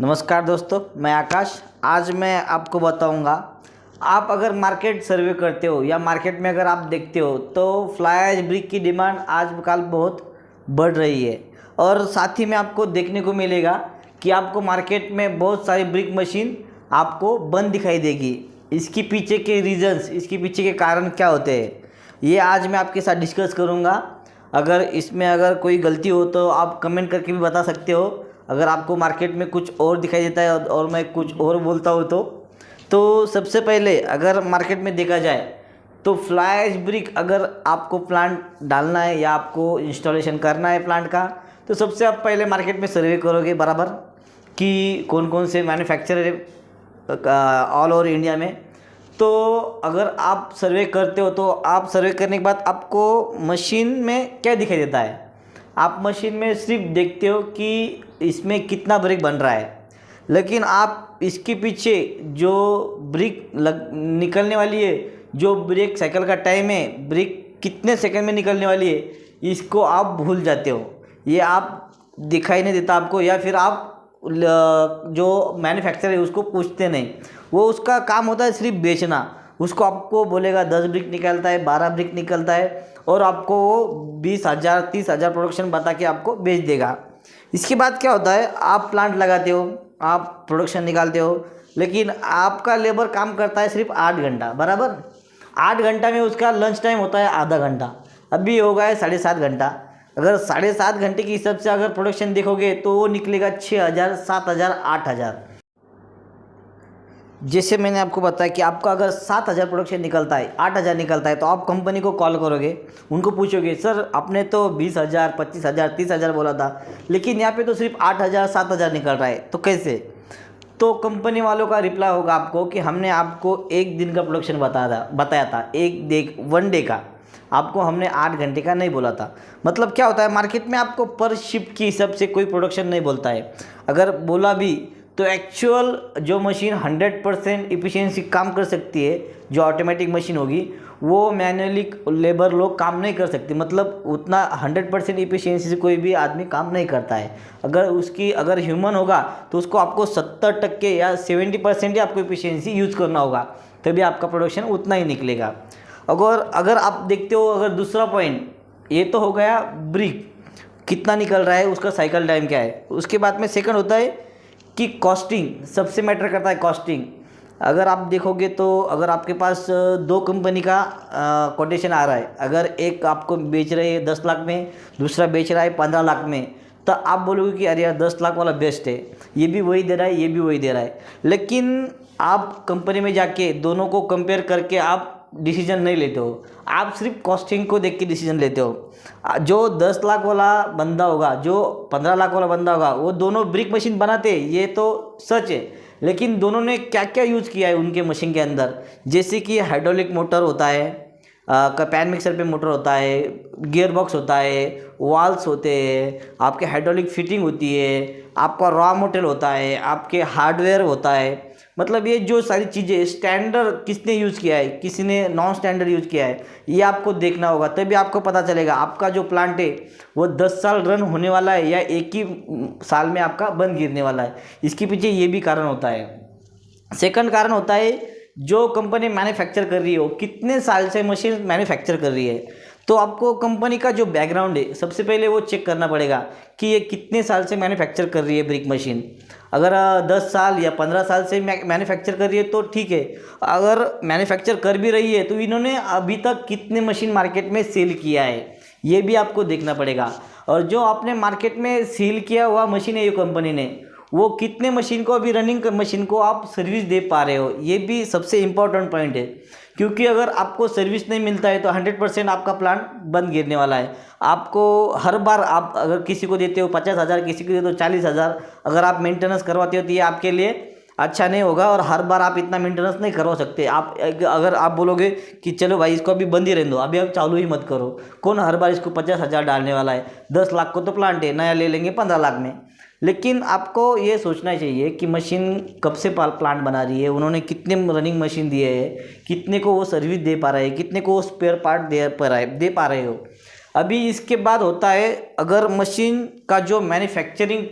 नमस्कार दोस्तों, मैं आकाश। आज मैं आपको बताऊंगा, आप अगर मार्केट सर्वे करते हो या मार्केट में अगर आप देखते हो तो फ्लाई ऐश ब्रिक की डिमांड आजकल बहुत बढ़ रही है। और साथ ही में आपको देखने को मिलेगा कि आपको मार्केट में बहुत सारी ब्रिक मशीन आपको बंद दिखाई देगी। इसके पीछे के रीज़न्स, इसके पीछे के कारण क्या होते हैं, ये आज मैं आपके साथ डिस्कस करूँगा। अगर इसमें अगर कोई गलती हो तो आप कमेंट करके भी बता सकते हो। अगर आपको मार्केट में कुछ और दिखाई देता है और मैं कुछ और बोलता हूँ तो सबसे पहले अगर मार्केट में देखा जाए तो फ्लाई ऐश ब्रिक अगर आपको प्लांट डालना है या आपको इंस्टॉलेशन करना है प्लांट का, तो सबसे आप पहले मार्केट में सर्वे करोगे बराबर कि कौन कौन से मैन्युफैक्चरर है ऑल ओवर इंडिया में। तो अगर आप सर्वे करते हो तो आप सर्वे करने के बाद आपको मशीन में क्या दिखाई देता है, आप मशीन में सिर्फ देखते हो कि इसमें कितना ब्रिक बन रहा है, लेकिन आप इसके पीछे जो ब्रिक निकलने वाली है, जो ब्रेक साइकिल का टाइम है, ब्रिक कितने सेकंड में निकलने वाली है, इसको आप भूल जाते हो। ये आप दिखाई नहीं देता आपको, या फिर आप जो मैन्युफैक्चरर है उसको पूछते नहीं। वो उसका काम होता है सिर्फ बेचना। उसको आपको बोलेगा 10 ब्रिक निकलता है, 12 ब्रिक निकलता है, और आपको वो 20,000 30,000 प्रोडक्शन बता के आपको बेच देगा। इसके बाद क्या होता है, आप प्लांट लगाते हो, आप प्रोडक्शन निकालते हो, लेकिन आपका लेबर काम करता है सिर्फ 8 घंटा बराबर। 8 घंटा में उसका लंच टाइम होता है आधा घंटा, अभी हो गया है 7.5 घंटा। अगर 7.5 घंटे के हिसाब से अगर प्रोडक्शन देखोगे तो वो निकलेगा 6,000 7,000 8,000। जैसे मैंने आपको बताया कि आपका अगर 7,000 प्रोडक्शन निकलता है, 8,000 निकलता है, तो आप कंपनी को कॉल करोगे, उनको पूछोगे सर आपने तो 20,000 25,000 30,000 बोला था, लेकिन यहाँ पे तो सिर्फ 8,000 7,000 निकल रहा है, तो कैसे? तो कंपनी वालों का रिप्लाई होगा आपको कि हमने आपको एक दिन का प्रोडक्शन बताया था, वन डे का, आपको हमने 8 घंटे का नहीं बोला था। मतलब क्या होता है, मार्केट में आपको पर शिफ्ट के हिसाब से कोई प्रोडक्शन नहीं बोलता है। अगर बोला भी तो एक्चुअल जो मशीन 100% इफिशिएंसी काम कर सकती है, जो ऑटोमेटिक मशीन होगी, वो मैनुअली लेबर लोग काम नहीं कर सकते। मतलब उतना 100% इफिशिएंसी से कोई भी आदमी काम नहीं करता है। अगर ह्यूमन होगा तो उसको आपको 70% या 70% ही आपको इफिशिएंसी यूज़ करना होगा, तभी आपका प्रोडक्शन उतना ही निकलेगा। अगर आप देखते हो, अगर दूसरा पॉइंट, ये तो हो गया ब्रिक कितना निकल रहा है, उसका साइकिल टाइम क्या है। उसके बाद में सेकंड होता है कि कॉस्टिंग सबसे मैटर करता है। कॉस्टिंग अगर आप देखोगे तो अगर आपके पास 2 कंपनी का कोटेशन आ रहा है, अगर एक आपको बेच रहे हैं 10 लाख में, दूसरा बेच रहा है 15 लाख में, तो आप बोलोगे कि अरे यार 10 लाख वाला बेस्ट है, ये भी वही दे रहा है, ये भी वही दे रहा है। लेकिन आप कंपनी में जाके दोनों को कंपेयर करके आप डिसीजन नहीं लेते हो, आप सिर्फ कॉस्टिंग को देख के डिसीजन लेते हो। जो 10 लाख वाला बंदा होगा, जो 15 लाख वाला बंदा होगा, वो दोनों ब्रिक मशीन बनाते, ये तो सच है, लेकिन दोनों ने क्या क्या यूज़ किया है उनके मशीन के अंदर। जैसे कि हाइड्रोलिक मोटर होता है, पैन मिक्सर पे मोटर होता है, गियर बॉक्स होता है, वाल्स होते हैं, आपके हाइड्रोलिक फिटिंग होती है, आपका रॉ मटेरियल होता है, आपके हार्डवेयर होता है। मतलब ये जो सारी चीज़ें स्टैंडर्ड किसने यूज़ किया है, किसी ने नॉन स्टैंडर्ड यूज़ किया है, ये आपको देखना होगा, तभी आपको पता चलेगा आपका जो प्लांट है वो 10 साल रन होने वाला है या एक ही साल में आपका बंद गिरने वाला है। इसके पीछे ये भी कारण होता है। सेकंड कारण होता है, जो कंपनी मैन्युफैक्चर कर रही है वो कितने साल से मशीन मैन्युफैक्चर कर रही है। तो आपको कंपनी का जो बैकग्राउंड है सबसे पहले वो चेक करना पड़ेगा कि ये कितने साल से मैन्युफैक्चर कर रही है ब्रिक मशीन। अगर 10 साल या 15 साल से मैन्युफैक्चर कर रही है तो ठीक है। अगर मैन्युफैक्चर कर भी रही है तो इन्होंने अभी तक कितने मशीन मार्केट में सेल किया है, ये भी आपको देखना पड़ेगा। और जो आपने मार्केट में सेल किया हुआ मशीन है, ये कंपनी ने, वो कितने मशीन को अभी रनिंग मशीन को आप सर्विस दे पा रहे हो, ये भी सबसे इम्पोर्टेंट पॉइंट है। क्योंकि अगर आपको सर्विस नहीं मिलता है तो 100% आपका प्लांट बंद गिरने वाला है। आपको हर बार आप अगर किसी को देते हो 50,000, किसी को देते हो 40,000, अगर आप मेंटेनेंस करवाते हो तो ये आपके लिए अच्छा नहीं होगा, और हर बार आप इतना मेंटेनेंस नहीं करवा सकते। आप अगर आप बोलोगे कि चलो भाई इसको अभी बंद ही रहने दो, अभी आप चालू ही मत करो, कौन हर बार इसको 50,000 डालने वाला है। 10 लाख को तो प्लांट है, नया ले लेंगे 15 लाख में। लेकिन आपको ये सोचना चाहिए कि मशीन कब से प्लांट बना रही है, उन्होंने कितने रनिंग मशीन दिए है, कितने को वो सर्विस दे पा रहे हैं, कितने को वो स्पेयर पार्ट दे पा रहे हो। अभी इसके बाद होता है, अगर मशीन का जो मैन्युफैक्चरिंग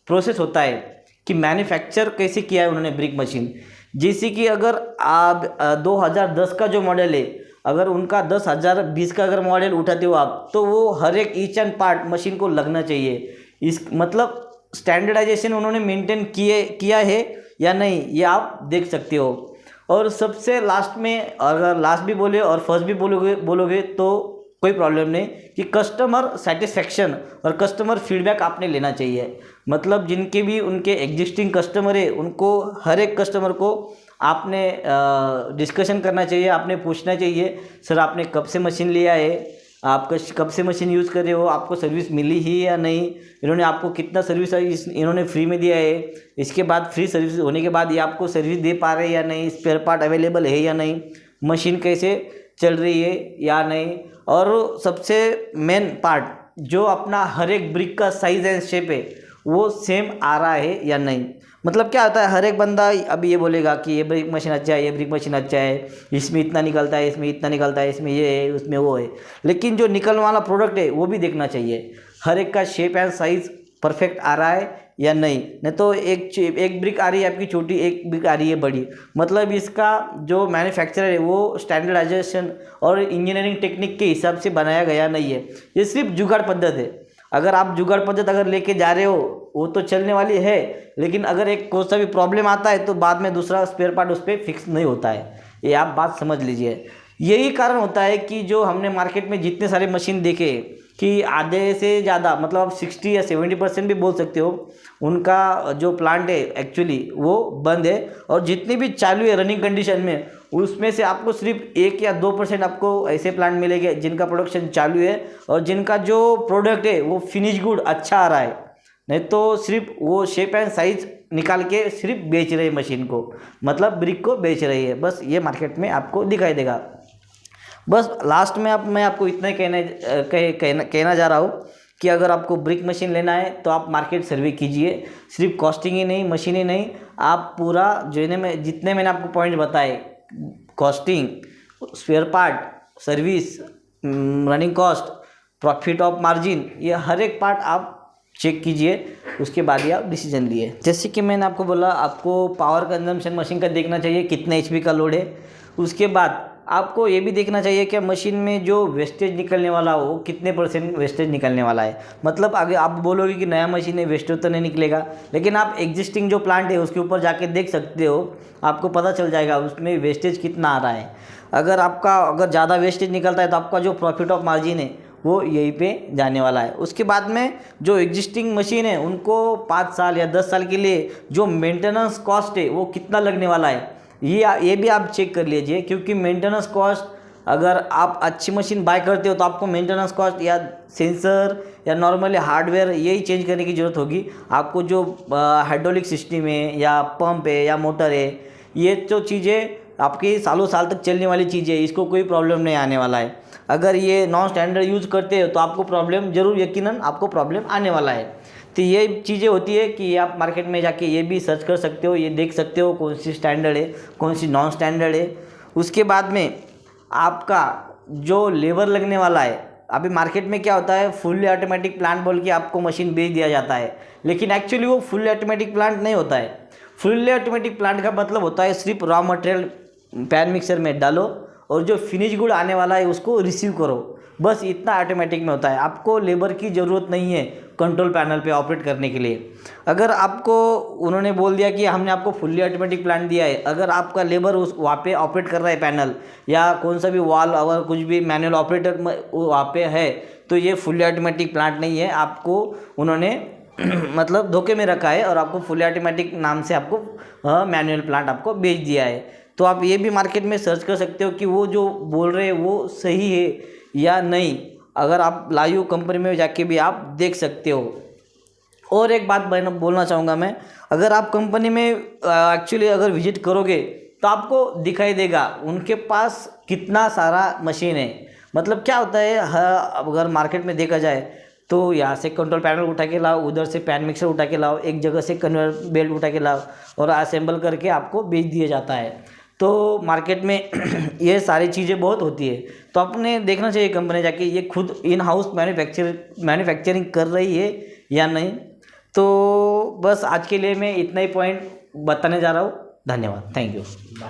प्रोसेस होता है कि मैन्युफैक्चर कैसे किया है उन्होंने ब्रिक मशीन। जैसे कि अगर आप 2010 का जो मॉडल है, अगर उनका 2020 का अगर मॉडल उठाते हो आप, तो वो हर एक ईच एंड पार्ट मशीन को लगना चाहिए। इस मतलब स्टैंडर्डाइजेशन उन्होंने मेंटेन किया है या नहीं, ये आप देख सकते हो। और सबसे लास्ट में, अगर लास्ट भी बोले और फर्स्ट भी बोलोगे तो कोई प्रॉब्लम नहीं, कि कस्टमर सेटिस्फेक्शन और कस्टमर फीडबैक आपने लेना चाहिए। मतलब जिनके भी उनके एग्जिस्टिंग कस्टमर है, उनको हर एक कस्टमर को आपने डिस्कशन करना चाहिए, आपने पूछना चाहिए सर आपने कब से मशीन लिया है, आप कब से मशीन यूज़ कर रहे हो, आपको सर्विस मिली ही या नहीं, इन्होंने आपको कितना सर्विस इन्होंने फ्री में दिया है, इसके बाद फ्री सर्विस होने के बाद ये आपको सर्विस दे पा रहे हैं या नहीं, स्पेयर पार्ट अवेलेबल है या नहीं, मशीन कैसे चल रही है या नहीं। और सबसे मेन पार्ट, जो अपना हर एक ब्रिक का साइज़ एंड शेप है वो सेम आ रहा है या नहीं। मतलब क्या होता है, हर एक बंदा अभी ये बोलेगा कि ये ब्रिक मशीन अच्छा है, ये ब्रिक मशीन अच्छा है, इसमें इतना निकलता है, इसमें इतना निकलता है, इसमें ये है, उसमें वो है, लेकिन जो निकलने वाला प्रोडक्ट है वो भी देखना चाहिए, हर एक का शेप एंड साइज़ परफेक्ट आ रहा है या नहीं तो एक ब्रिक आ रही है आपकी छोटी, एक ब्रिक आ रही है बड़ी, मतलब इसका जो मैन्युफैक्चरर है वो स्टैंडर्डाइजेशन और इंजीनियरिंग टेक्निक के हिसाब से बनाया गया नहीं है। ये सिर्फ जुगाड़ पद्धत है। अगर आप जुगाड़ पद्धत अगर लेके जा रहे हो वो तो चलने वाली है, लेकिन अगर एक कोई सा भी प्रॉब्लम आता है तो बाद में दूसरा स्पेयर पार्ट उस पर फिक्स नहीं होता है, ये आप बात समझ लीजिए। यही कारण होता है कि जो हमने मार्केट में जितने सारे मशीन देखे कि आधे से ज़्यादा, मतलब आप 60 या 70% भी बोल सकते हो, उनका जो प्लांट है एक्चुअली वो बंद है, और जितनी भी चालू है रनिंग कंडीशन में उसमें से आपको सिर्फ 1 या 2% आपको ऐसे प्लांट मिलेंगे जिनका प्रोडक्शन चालू है और जिनका जो प्रोडक्ट है वो फिनिश गुड अच्छा आ रहा है, नहीं तो सिर्फ वो शेप एंड साइज निकाल के सिर्फ बेच रहे मशीन को, मतलब ब्रिक को बेच रही है। बस ये मार्केट में आपको दिखाई देगा। बस लास्ट में मैं आपको इतना ही कहना जा रहा हूँ कि अगर आपको ब्रिक मशीन लेना है तो आप मार्केट सर्वे कीजिए, सिर्फ कॉस्टिंग ही नहीं, मशीन ही नहीं, आप पूरा जितने मैंने आपको पॉइंट बताए, costing, spare part, service, running cost, profit of margin, ये हर एक पार्ट आप चेक कीजिए, उसके बाद ही आप डिसीजन लिए। जैसे कि मैंने आपको बोला, आपको पावर कंजम्पशन मशीन का देखना चाहिए कितना HP का लोड है। उसके बाद आपको ये भी देखना चाहिए कि मशीन में जो वेस्टेज निकलने वाला हो कितने % वेस्टेज निकलने वाला है। मतलब अगर आप बोलोगे कि नया मशीन है वेस्टेज तो नहीं निकलेगा, लेकिन आप एग्जिस्टिंग जो प्लांट है उसके ऊपर जाके देख सकते हो, आपको पता चल जाएगा उसमें वेस्टेज कितना आ रहा है। अगर ज़्यादा वेस्टेज निकलता है तो आपका जो प्रॉफिट ऑफ मार्जिन है वो यहीं पे जाने वाला है। उसके बाद में जो एग्जिस्टिंग मशीन है उनको 5 साल या 10 साल के लिए जो मेंटेनेंस कॉस्ट है वो कितना लगने वाला है, ये भी आप चेक कर लीजिए। क्योंकि मेंटेनेंस कॉस्ट, अगर आप अच्छी मशीन बाय करते हो तो आपको मेंटेनेंस कॉस्ट या सेंसर या नॉर्मली हार्डवेयर यही चेंज करने की ज़रूरत होगी। आपको जो हाइड्रोलिक सिस्टम है या पंप है या मोटर है, ये जो चीज़ें आपकी सालों साल तक चलने वाली चीज़ें है, इसको कोई प्रॉब्लम नहीं आने वाला है। अगर ये नॉन स्टैंडर्ड यूज़ करते हो तो आपको प्रॉब्लम ज़रूर, यकीनन आपको प्रॉब्लम आने वाला है। तो ये चीज़ें होती है कि आप मार्केट में जाके ये भी सर्च कर सकते हो, ये देख सकते हो कौन सी स्टैंडर्ड है, कौन सी नॉन स्टैंडर्ड है। उसके बाद में आपका जो लेबर लगने वाला है, अभी मार्केट में क्या होता है, फुल्ली ऑटोमेटिक प्लांट बोल के आपको मशीन बेच दिया जाता है, लेकिन एक्चुअली वो फुल्ली ऑटोमेटिक प्लांट नहीं होता है। फुल्ली ऑटोमेटिक प्लांट का मतलब होता है सिर्फ रॉ मटेरियल पैन मिक्सर में डालो और जो फिनिश गुड आने वाला है उसको रिसीव करो, बस इतना ऑटोमेटिक में होता है। आपको लेबर की ज़रूरत नहीं है कंट्रोल पैनल पे ऑपरेट करने के लिए। अगर आपको उन्होंने बोल दिया कि हमने आपको फुल्ली ऑटोमेटिक प्लांट दिया है, अगर आपका लेबर उस वहाँ पे ऑपरेट कर रहा है पैनल या कौन सा भी वॉल, अगर कुछ भी मैनुअल ऑपरेटर वहाँ पे है, तो ये फुल्ली ऑटोमेटिक प्लांट नहीं है। आपको उन्होंने मतलब धोखे में रखा है और आपको फुल्ली ऑटोमेटिक नाम से आपको मैनुअल प्लांट आपको बेच दिया है। तो आप ये भी मार्केट में सर्च कर सकते हो कि वो जो बोल रहे हैं वो सही है या नहीं। अगर आप लाइव कंपनी में जाके भी आप देख सकते हो। और एक बात बोलना चाहूँगा मैं, अगर आप कंपनी में एक्चुअली अगर विजिट करोगे तो आपको दिखाई देगा उनके पास कितना सारा मशीन है। मतलब क्या होता है, अगर मार्केट में देखा जाए तो यहाँ से कंट्रोल पैनल उठा के लाओ, उधर से पैन मिक्सर उठा के लाओ, एक जगह से कन्वेयर बेल्ट उठा के लाओ और असेंबल करके आपको बेच दिया जाता है। तो मार्केट में ये सारी चीज़ें बहुत होती है, तो अपने देखना चाहिए कंपनी जाके ये खुद इन हाउस मैन्युफैक्चरिंग कर रही है या नहीं। तो बस आज के लिए मैं इतना ही पॉइंट बताने जा रहा हूँ। धन्यवाद, थैंक यू।